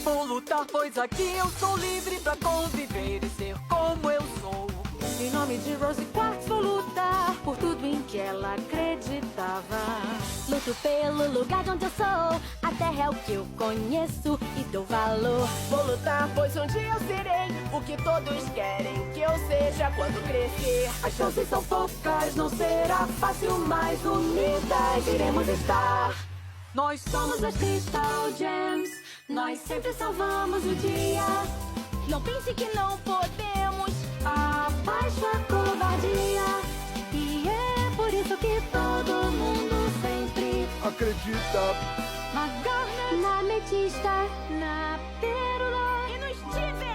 Vou lutar, pois aqui eu sou livre pra conviver e ser como eu sou. Em nome de Rosa Quartz vou lutar por tudo em que ela acreditava. Luto pelo lugar de onde eu sou. A terra é o que eu conheço e dou valor. Vou lutar, pois um dia eu serei o que todos querem que eu seja quando crescer. As chances são poucas, não será fácil, mas unidas iremos estar. Nós Somos as Crystal Gems, nós sempre salvamos o dia. Não pense que não podemos. Abaixo a covardia. E é por isso que todo mundo sempre Acredita. na Garnet, Na ametista, na pérola e nos tive